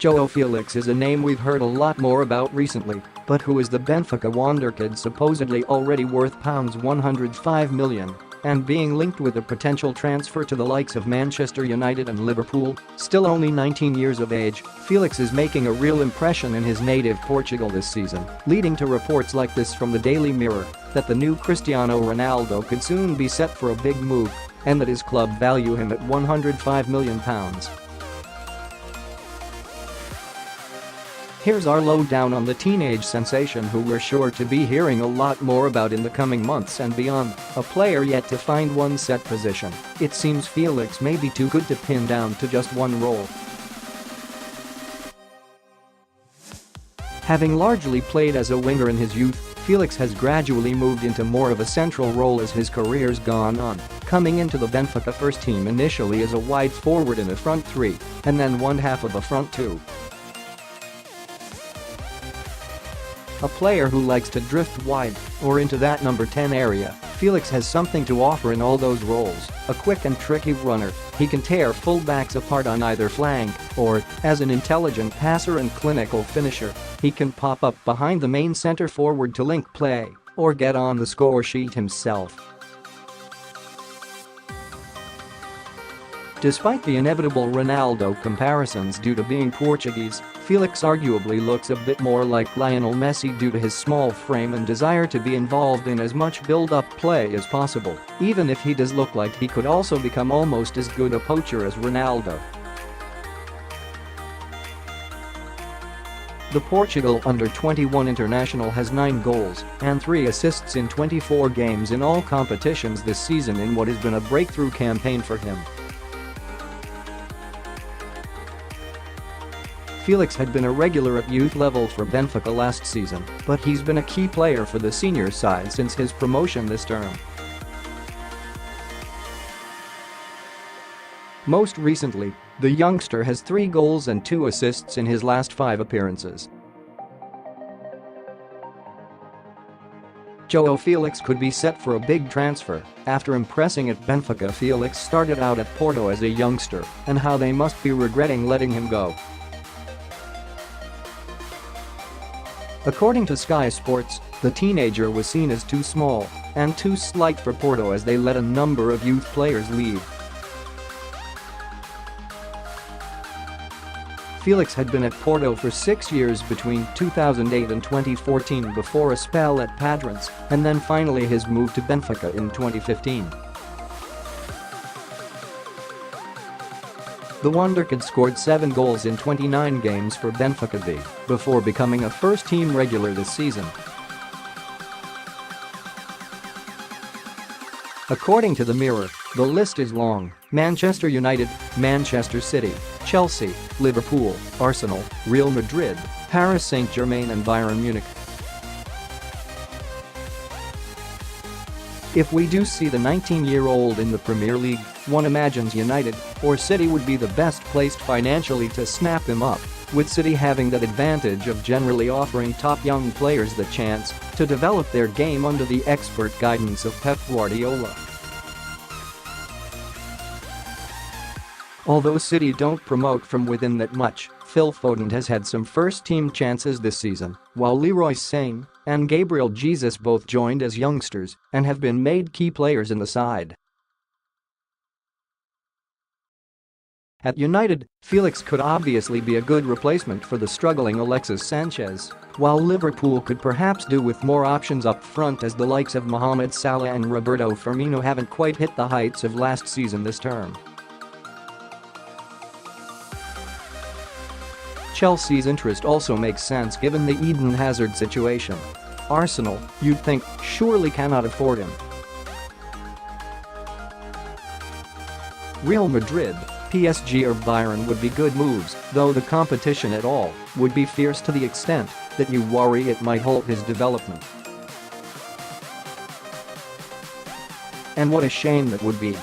Joao Felix is a name we've heard a lot more about recently, but who is the Benfica wonderkid supposedly already worth £105 million and being linked with a potential transfer to the likes of Manchester United and Liverpool? Still only 19 years of age, Felix is making a real impression in his native Portugal this season, leading to reports like this from the Daily Mirror that the new Cristiano Ronaldo could soon be set for a big move and that his club value him at £105 million. Here's our lowdown on the teenage sensation who we're sure to be hearing a lot more about in the coming months and beyond, a player yet to find one set position. It seems Felix may be too good to pin down to just one role. Having largely played as a winger in his youth, Felix has gradually moved into more of a central role as his career's gone on, coming into the Benfica first team initially as a wide forward in a front three and then one half of a front two. A player who likes to drift wide or into that number 10 area, Felix has something to offer in all those roles. A quick and tricky runner, he can tear fullbacks apart on either flank, or, as an intelligent passer and clinical finisher, he can pop up behind the main centre forward to link play or get on the score sheet himself. Despite the inevitable Ronaldo comparisons due to being Portuguese, Felix arguably looks a bit more like Lionel Messi due to his small frame and desire to be involved in as much build-up play as possible, even if he does look like he could also become almost as good a poacher as Ronaldo. The Portugal Under-21 international has 9 goals and 3 assists in 24 games in all competitions this season in what has been a breakthrough campaign for him. Felix had been a regular at youth level for Benfica last season, but he's been a key player for the senior side since his promotion this term. Most recently, the youngster has 3 goals and 2 assists in his last 5 appearances. Joao Felix could be set for a big transfer. After impressing at Benfica, Felix started out at Porto as a youngster, and how they must be regretting letting him go. According to Sky Sports, the teenager was seen as too small and too slight for Porto as they let a number of youth players leave. Felix had been at Porto for 6 years between 2008 and 2014 before a spell at Padroense and then finally his move to Benfica in 2015. The wonderkid scored 7 goals in 29 games for Benfica B before becoming a first-team regular this season. According to the Mirror, the list is long: Manchester United, Manchester City, Chelsea, Liverpool, Arsenal, Real Madrid, Paris Saint-Germain and Bayern Munich. If we do see the 19-year-old in the Premier League, one imagines United or City would be the best placed financially to snap him up, with City having that advantage of generally offering top young players the chance to develop their game under the expert guidance of Pep Guardiola. Although City don't promote from within that much, Phil Foden has had some first-team chances this season, while Leroy Sane and Gabriel Jesus both joined as youngsters and have been made key players in the side. At United, Felix could obviously be a good replacement for the struggling Alexis Sanchez, while Liverpool could perhaps do with more options up front as the likes of Mohamed Salah and Roberto Firmino haven't quite hit the heights of last season this term. Chelsea's interest also makes sense given the Eden Hazard situation. Arsenal, you'd think, surely cannot afford him. Real Madrid, PSG or Bayern would be good moves, though the competition at all would be fierce to the extent that you worry it might halt his development. And what a shame that would be.